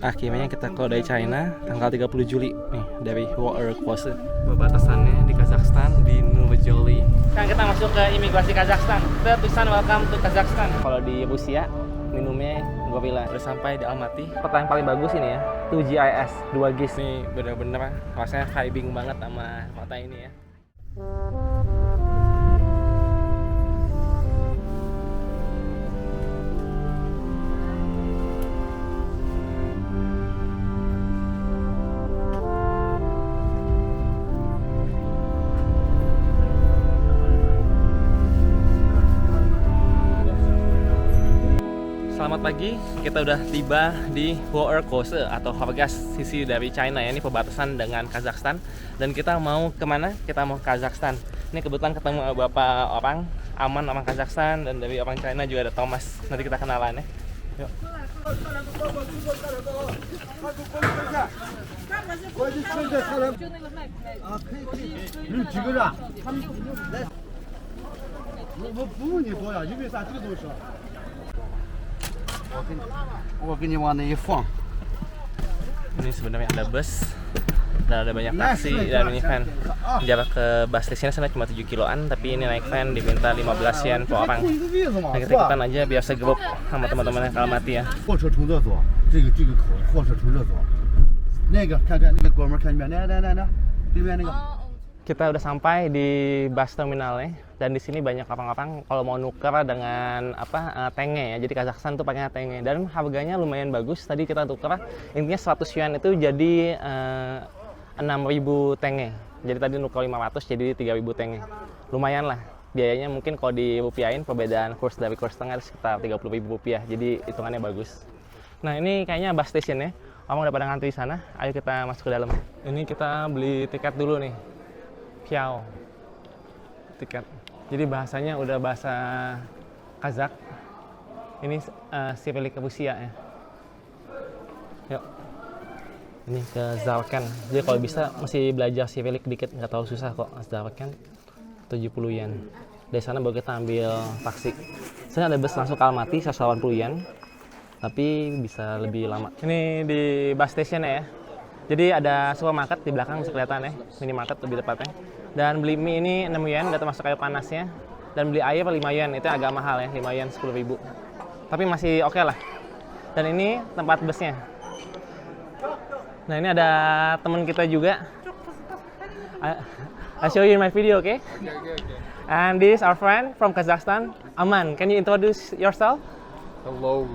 Akhirnya kita keluar dari China tanggal 30 Juli nih dari War Post. Perbatasannya di Kazakhstan di Novojoli. Sekarang kita masuk ke imigrasi Kazakhstan. Tertulisan welcome to Kazakhstan. Kalau di Rusia minumnya Gorilla. Udah sampai di Almaty. Kota yang paling bagus ini ya, 2GIS, 2GIS. Ini bener-bener rasanya vibing banget sama kota ini ya. Selamat pagi, kita udah tiba di Hoerkose atau Horgas, sisi dari China ya. Ini perbatasan dengan Kazakhstan. Dan kita mau kemana? Kita mau Kazakhstan. Ini kebetulan ketemu beberapa orang, Aman orang Kazakhstan, dan dari orang China juga ada Thomas. Nanti kita kenalan ya. Yuk. Ini sebenarnya ada bus dan ada banyak taksi dan ini van. Jarak ke bus station sebenarnya cuma 7 kiloan, tapi ini naik van diminta 15 yen per orang. Nah, kita ikutan aja biar segrup sama teman-teman yang ke Almaty ya. Kita udah sampai di bus terminalnya dan di sini banyak orang-orang kalau mau nuker dengan tenge ya. Jadi Kazakhstan tuh pakai tenge dan harganya lumayan bagus. Tadi kita tuker intinya 100 yuan itu jadi 6.000 tenge. Jadi tadi nuker 500 jadi 3.000 tenge. Lumayan lah. Biayanya mungkin kalau dirupiahin perbedaan kurs dari kurs tengah sekitar 30.000 rupiah. Jadi hitungannya bagus. Nah, ini kayaknya bus station ya. Orang udah pada ngantri di sana. Ayo kita masuk ke dalam. Ini kita beli tiket dulu nih. Piao tiket. Jadi bahasanya udah bahasa Kazakh. Ini Cyrillic Rusia ya. Yuk. Ini ke Zarkan. Jadi kalau bisa masih belajar Cyrillic dikit, nggak tahu susah kok. Zarkan 70 yen. Dari sana baru kita ambil taksi. Saya ada bus langsung ke Almaty 180 yen. Tapi bisa lebih lama. Ini di bus station ya. Jadi ada supermarket di belakang bisa kelihatan ya, minimarket lebih tepatnya. Dan beli mie ini 6 yen, udah termasuk air panasnya. Dan beli air 5 yen, itu agak mahal ya, 5 yen 10.000. Tapi masih oke lah. Dan ini tempat busnya. Nah, ini ada teman kita juga. I show you in my video, okay? And this is our friend from Kazakhstan, Aman. Can you introduce yourself? Hello.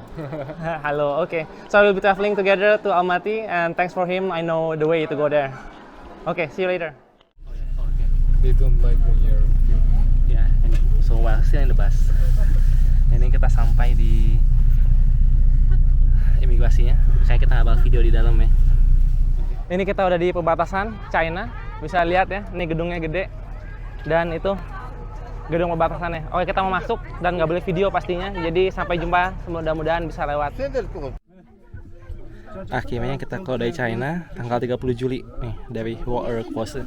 Hello, okay. So we'll be traveling together to Almaty and thanks for him, I know the way to go there. Okay, see you later. They don't like when you're filming. Yeah, so we're still in the bus. Ini kita sampai di imigrasinya. Kayak kita ngambil video di dalam ya. Ini kita udah di perbatasan China. Bisa lihat ya, ini gedungnya gede. Dan itu gedung perbatasannya. Oke, kita mau masuk dan nggak boleh video pastinya. Jadi sampai jumpa, mudah-mudahan bisa lewat. Akhirnya kita keluar dari China tanggal 30 Juli nih dari War Post.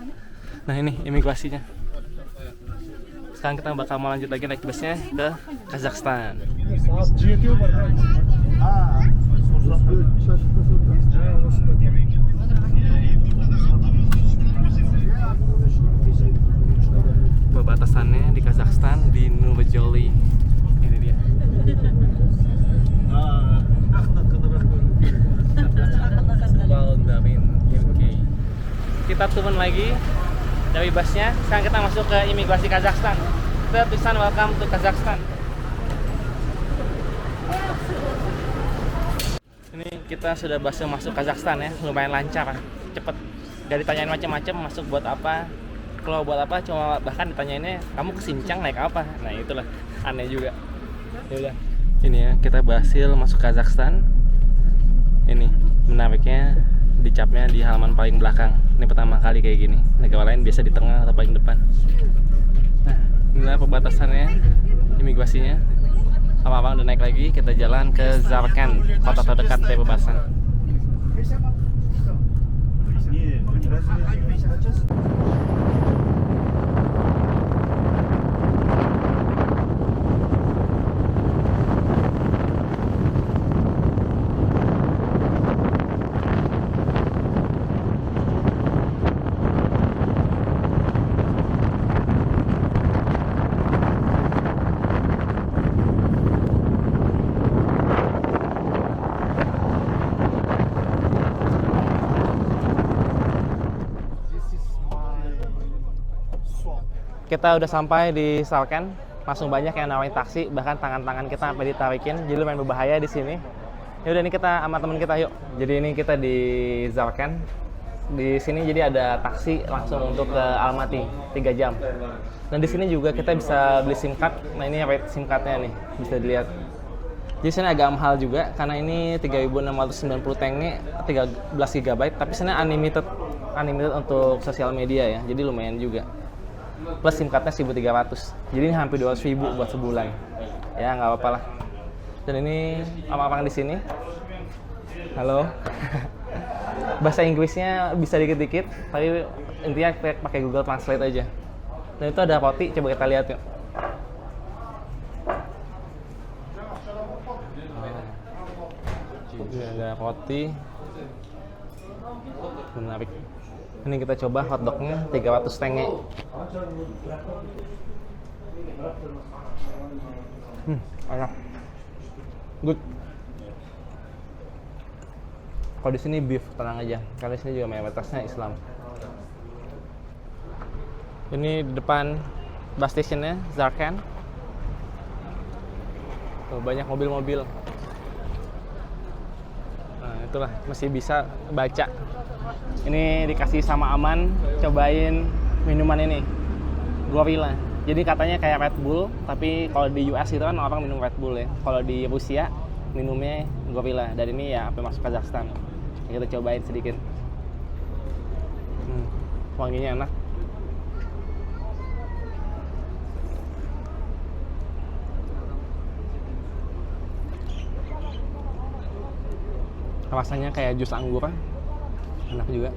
Nah, ini imigrasinya. Sekarang kita bakal mau lanjut lagi naik busnya ke Kazakhstan. Perbatasannya di Kazakhstan di Novojoli. Ini dia. Valdamin, UK. Kita turun lagi dari busnya. Sekarang kita masuk ke imigrasi Kazakhstan. Tertulisan welcome to Kazakhstan. Ini kita sudah berhasil masuk Kazakhstan ya. Lumayan lancar, cepet. Gak ditanyain macam-macam masuk buat apa, keluar buat apa, cuma bahkan ditanyainnya kamu ke Xinjiang naik apa. Nah, itulah aneh juga. Yaudah, ini ya kita berhasil masuk Kazakhstan. Ini menariknya dicapnya di halaman paling belakang. Ini pertama kali kayak gini. Negara lain biasa di tengah atau paling depan. Nah, inilah perbatasannya, imigrasinya. Abang-abang udah naik lagi, kita jalan ke Zarkan, kota terdekat dari perbatasan. Kita udah sampai di Zarkand, langsung banyak yang nawarin taksi, bahkan tangan-tangan kita sampai ditarikin, jadi lumayan berbahaya di sini. Ya udah, ini kita sama teman kita yuk. Jadi ini kita di Zarkand. Di sini jadi ada taksi langsung untuk ke Almaty 3 jam. Dan di sini juga kita bisa beli SIM card. Nah, ini rate SIM cardnya nih, bisa dilihat. Jadi sini agak mahal juga karena ini 3.690 tenge 13 GB, tapi sini unlimited untuk sosial media ya. Jadi lumayan juga. Plus SIM cardnya 1.300. Jadi ini hampir 200.000 buat sebulan. Ya nggak apa-apa lah. Dan ini orang-orang di sini. Halo. Bahasa Inggrisnya bisa dikit-dikit, tapi intinya pakai Google Translate aja. Dan itu ada roti, coba kita lihat yuk. Ini ada roti. Menarik. Ini kita coba hotdognya 300 tenge. Enak. Good. Kalau di sini beef, tenang aja. Karena di sini juga mayoritasnya Islam. Ini di depan bus stationnya Zarkand. Tuh, banyak mobil-mobil. Nah, itulah masih bisa baca. Ini dikasih sama Aman, cobain minuman ini, Gorilla. Jadi katanya kayak Red Bull, tapi kalau di US itu kan orang minum Red Bull ya. Kalau di Rusia minumnya Gorilla. Dan ini ya sampai masuk Kazakhstan. Kita cobain sedikit. Wanginya enak. Rasanya kayak jus anggur, enak juga.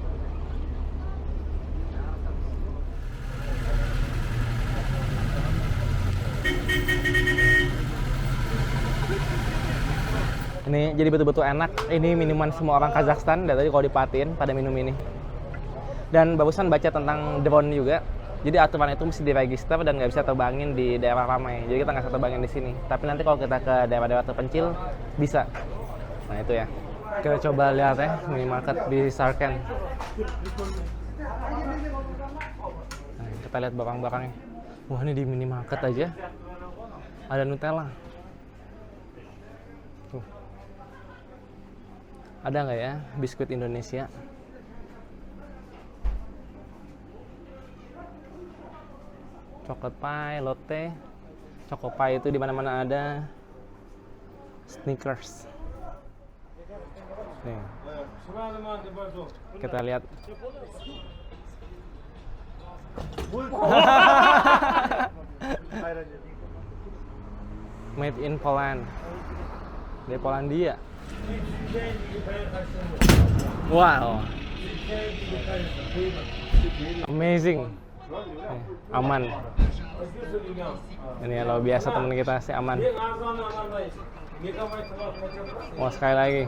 Ini jadi betul-betul enak. Ini minuman semua orang Kazakhstan. Dari tadi kalau dipatiin pada minum ini. Dan barusan baca tentang drone juga. Jadi aturan itu mesti diregister dan nggak bisa terbangin di daerah ramai. Jadi kita nggak bisa terbangin di sini. Tapi nanti kalau kita ke daerah-daerah terpencil bisa. Nah itu ya. Kita coba lihat ya minimarket di Zarkand. Nah, kita lihat barang-barangnya. Wah, ini di minimarket aja ada Nutella. Tuh. Ada nggak ya biskuit Indonesia? Coklat pie, lotte, Choco Pie itu di mana-mana ada. Snickers. Nih. Kita lihat. Made in Poland. Dari Polandia. Wow. Amazing. Aman. Ini kalau biasa teman kita si Aman. Wah, sekali lagi.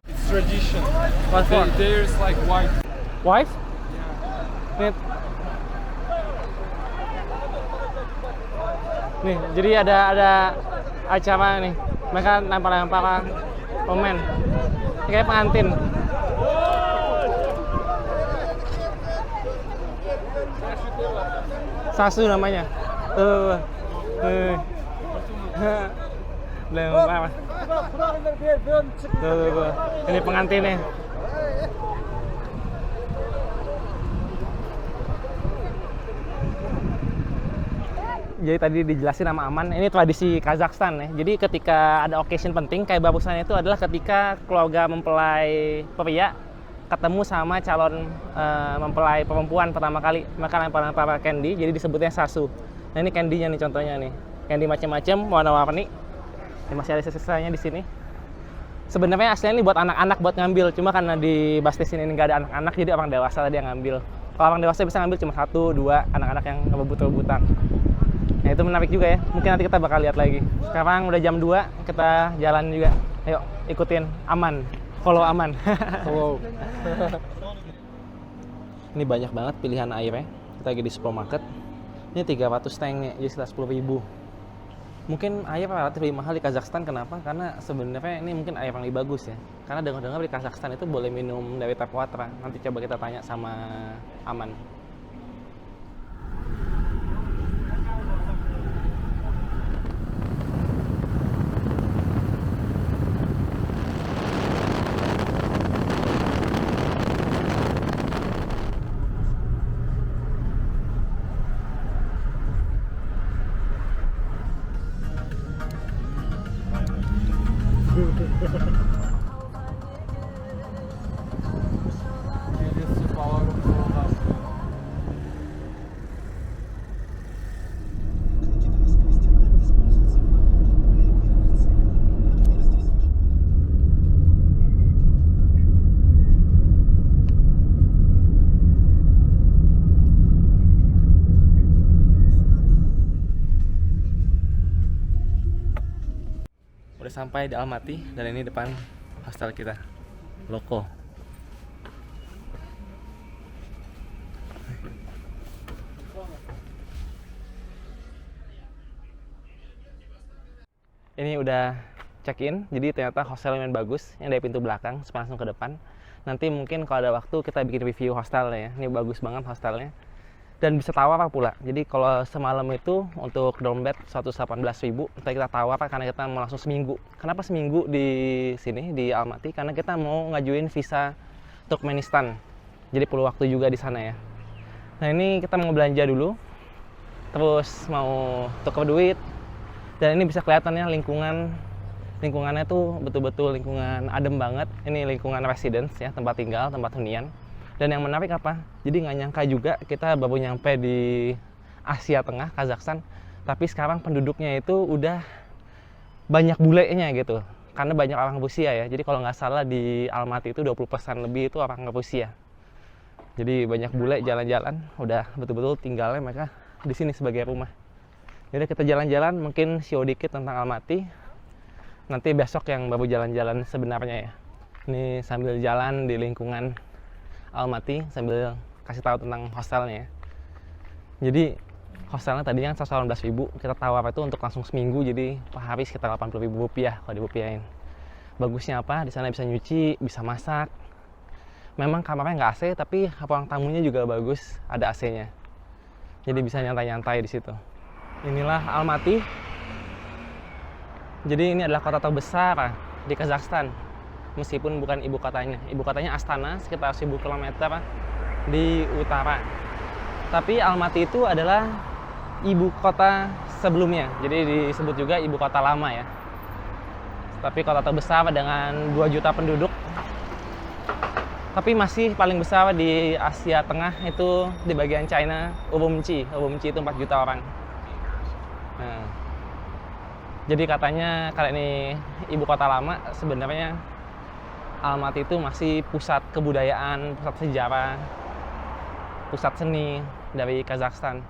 It's tradition. What for? There's like white. Wife? Nih, jadi ada acara nih. Mereka lempar-lemparan pemain. Ini kayak pengantin. Sasu namanya. Lempar. Tuh. Ini pengantinnya. Jadi tadi dijelasin sama Aman, ini tradisi Kazakhstan ya. Jadi ketika ada occasion penting kayak barusan itu adalah ketika keluarga mempelai pria ketemu sama calon mempelai perempuan pertama kali, maka lempar-lempar candy, jadi disebutnya sasu. Nah ini candy-nya nih contohnya nih, candy macam-macam warna-warni. Ini masih ada sisanya di sini. Sebenarnya aslinya ini buat anak-anak buat ngambil, cuma karena di bus station ini nggak ada anak-anak, jadi orang dewasa tadi yang ngambil. Kalau orang dewasa bisa ngambil cuma 1-2 anak-anak yang ngebut-rebutan. Nah itu menarik juga ya, mungkin nanti kita bakal lihat lagi. Sekarang udah jam 2, kita jalan juga. Ayo ikutin Aman Follow aman. Hello. Ini banyak banget pilihan airnya. Kita lagi di supermarket. Ini 300 tenge, jadi sekitar 10.000. Mungkin air relatif lebih mahal di Kazakhstan. Kenapa? Karena sebenarnya ini mungkin air yang lebih bagus ya. Karena dengar-dengar di Kazakhstan itu boleh minum dari tap water. Nanti coba kita tanya sama Aman. Udah sampai di Almaty dan ini depan hostel kita, Loko. Ini udah check-in, jadi ternyata hostel lumayan bagus. Yang dari pintu belakang, langsung ke depan. Nanti mungkin kalau ada waktu kita bikin review hostelnya ya. Ini bagus banget hostelnya. Dan bisa tawar pula. Jadi kalau semalam itu untuk dorm bed 118.000, nanti kita tawar karena kita mau langsung seminggu. Kenapa seminggu di sini di Almaty? Karena kita mau ngajuin visa Turkmenistan. Jadi perlu waktu juga di sana ya. Nah ini kita mau belanja dulu, terus mau tukar duit. Dan ini bisa kelihatannya lingkungannya tuh betul-betul lingkungan adem banget. Ini lingkungan residence ya, tempat tinggal, tempat hunian. Dan yang menarik apa? Jadi nggak nyangka juga kita baru nyampe di Asia Tengah, Kazakhstan. Tapi sekarang penduduknya itu udah banyak bulenya gitu. Karena banyak orang Rusia ya. Jadi kalau nggak salah di Almaty itu 20% lebih itu orang Rusia. Jadi banyak bule jalan-jalan. Udah betul-betul tinggalnya mereka di sini sebagai rumah. Jadi kita jalan-jalan, mungkin show dikit tentang Almaty. Nanti besok yang baru jalan-jalan sebenarnya ya. Ini sambil jalan di lingkungan Almaty sambil kasih tahu tentang hostelnya ya. Jadi hostelnya tadinya 118.000, kita tawar itu untuk langsung seminggu, jadi per hari sekitar 80.000 rupiah kalau dirupiahin. Bagusnya apa? Di sana bisa nyuci, bisa masak. Memang kamarnya nggak AC, tapi ruang tamunya juga bagus, ada AC-nya. Jadi bisa nyantai-nyantai di situ. Inilah Almaty. Jadi ini adalah kota terbesar di Kazakhstan. Meskipun bukan ibu kotanya. Ibu kotanya Astana, sekitar 1000 km di utara. Tapi Almaty itu adalah ibu kota sebelumnya. Jadi disebut juga ibu kota lama ya. Tapi kota terbesar dengan 2 juta penduduk. Tapi masih paling besar di Asia Tengah itu di bagian China, Urumqi. Urumqi itu 4 juta orang. Nah, jadi katanya kalau ini ibu kota lama, sebenarnya Almaty itu masih pusat kebudayaan, pusat sejarah, pusat seni dari Kazakhstan.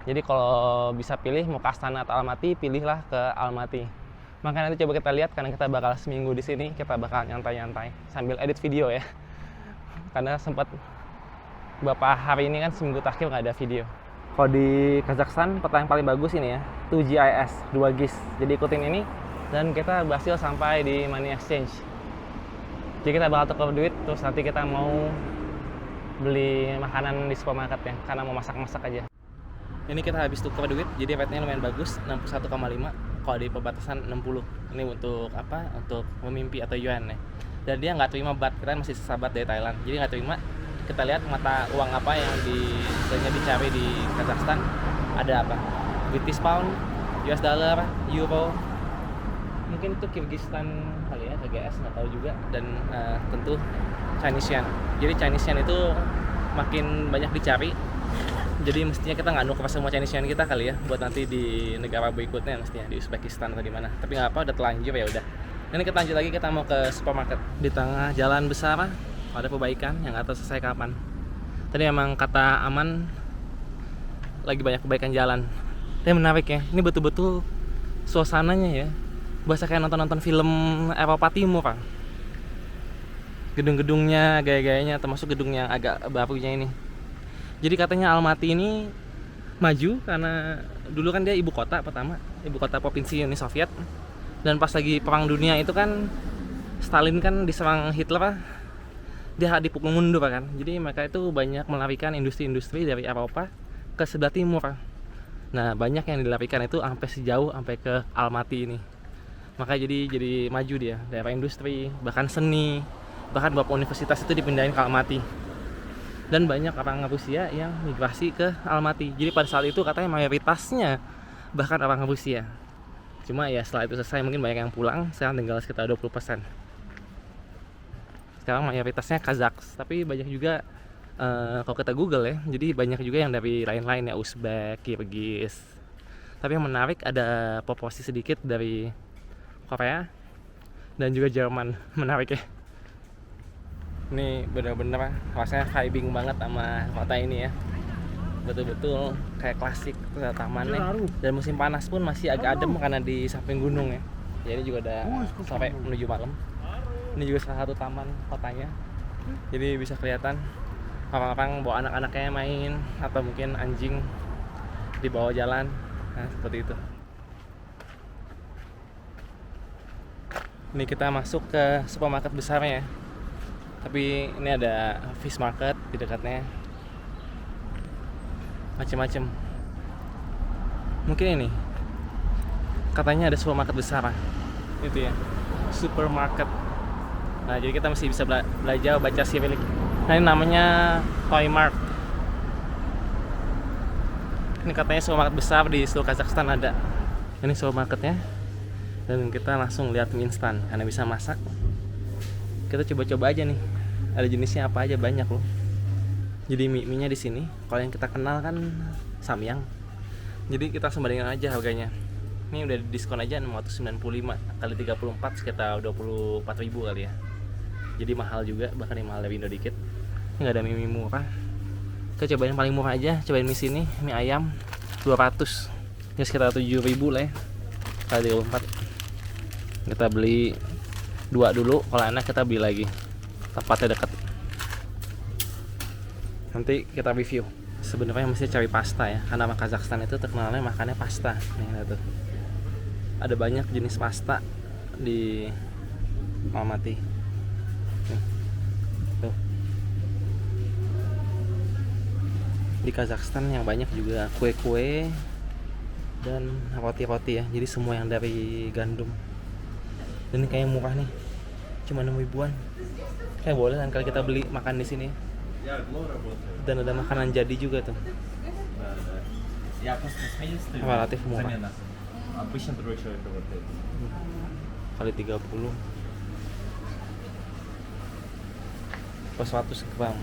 Jadi kalau bisa pilih mau ke Astana atau Almaty, pilihlah ke Almaty. Makanya nanti coba kita lihat, karena kita bakal seminggu di sini, kita bakal nyantai-nyantai sambil edit video ya. Karena sempat beberapa hari ini kan seminggu terakhir nggak ada video. Kalau di Kazakhstan, peta yang paling bagus ini ya, 2GIS, 2GIS. Jadi ikutin ini, dan kita berhasil sampai di Money Exchange. Jadi kita bakal tukar duit, terus nanti kita mau beli makanan di supermarket ya, karena mau masak-masak aja. Ini kita habis tukar duit, jadi rate-nya lumayan bagus, 61,5. Kalau di perbatasan 60. Ini untuk apa? Untuk memimpi atau yuan ya. Dan dia nggak terima baht, kita masih sahabat dari Thailand. Jadi nggak terima. Kita lihat mata uang apa yang dicari di Kazakhstan. Ada apa? British Pound, US Dollar, Euro. Mungkin itu Kyrgyzstan kali ya, KGS nggak tahu juga. Dan tentu Chinese Yuan. Jadi Chinese Yuan itu makin banyak dicari. Jadi mestinya kita nggak nuker semua Chinese Yuan kita kali ya, buat nanti di negara berikutnya, mestinya di Uzbekistan atau di mana. Tapi nggak apa, udah telanjur ya udah. Ini kita lanjut lagi, kita mau ke supermarket. Di tengah jalan besar ada perbaikan yang nggak tahu selesai kapan. Tadi memang kata Aman lagi banyak perbaikan jalan. Tapi menarik ya, ini betul-betul suasananya ya, berasa kayak nonton-nonton film Eropa Timur. gedung-gedungnya, gaya-gayanya, termasuk gedung yang agak barunya ini. Jadi katanya Almaty ini maju karena dulu kan dia ibu kota pertama, ibu kota provinsi Uni Soviet. Dan pas lagi perang dunia itu kan Stalin kan diserang Hitler, dia dipukul mundur kan. Jadi mereka itu banyak melarikan industri-industri dari Eropa ke sebelah timur. Nah, banyak yang dilarikan itu sampai sejauh sampai ke Almaty ini. Maka jadi maju dia, daerah industri, bahkan seni, bahkan beberapa universitas itu dipindahin ke Almaty. Dan banyak orang Rusia yang migrasi ke Almaty. Jadi pada saat itu katanya mayoritasnya bahkan orang Rusia. Cuma ya setelah itu selesai mungkin banyak yang pulang, sekarang tinggal sekitar 20%. Sekarang mayoritasnya Kazakh, tapi banyak juga kalau kita Google ya, jadi banyak juga yang dari lain-lain ya, Uzbek, Kirgiz. Tapi yang menarik ada proporsi sedikit dari Korea dan juga Jerman. Menarik ya. Ini bener-bener rasanya vibing banget sama kota ini ya. Betul-betul kayak klasik tamannya. Dan musim panas pun masih agak adem karena di samping gunung ya. Jadi juga ada sampai menuju malam. Ini juga salah satu taman kotanya. Jadi bisa kelihatan orang-orang bawa anak-anaknya main atau mungkin anjing di bawah jalan. Nah, seperti itu. Ini kita masuk ke supermarket besarnya ya. Tapi ini ada fish market di dekatnya. Macem-macem. Mungkin ini. Katanya ada supermarket besar. Itu ya. Supermarket. Nah, jadi kita masih bisa belajar baca Cyrillic. Nah, ini namanya Toy Mart. Ini katanya supermarket besar di seluruh Kazakhstan ada. Ini supermarketnya. Dan kita langsung lihat mie instan karena bisa masak. Kita coba-coba aja nih. Ada jenisnya apa aja, banyak loh. Jadi mie-nya di sini. Kalau yang kita kenal kan Samyang. Jadi kita langsung bandingkan aja harganya. Ini udah diskon aja 695 kali 34 sekitar 24.000 kali ya. Jadi mahal juga, bahkan yang mahal dari Indo dikit. Ini nggak ada mie murah. Kita cobain yang paling murah aja, cobain mie sini, mie ayam 200. Ya sekitar 7.000 lah ya. Kali 34. Kita beli 2 dulu, kalau enak kita beli lagi. Tempatnya dekat. Nanti kita review. Sebenarnya mesti cari pasta ya, karena Kazakhstan itu terkenalnya makannya pasta. Nih tuh. Ada banyak jenis pasta di Almaty. Tuh. Di Kazakhstan yang banyak juga kue-kue dan roti-roti ya. Jadi semua yang dari gandum. Dan ini kayak murah nih. Cuma 6 ribuan. Kayak boleh kan kalau kita beli makan di sini. Dan ada makanan jadi juga tuh. Relatif murah. Kali 30. Pas 100 gram.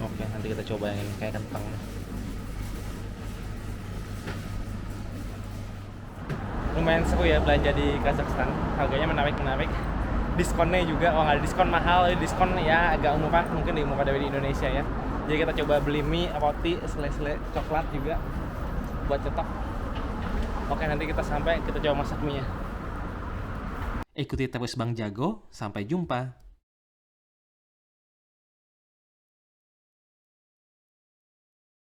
Oke, nanti kita coba yang ini kayak kentang. Lumayan seru ya belanja di Kazakhstan. Harganya menarik-menarik. Diskonnya juga, kalau nggak ada diskon mahal, diskon ya agak murah, mungkin lebih murah dari di Indonesia ya. Jadi kita coba beli mie, roti, selai-selai coklat juga buat cetok. Oke, nanti kita sampai, kita coba masak mie-nya. Ikuti terus Bang Jago, sampai jumpa.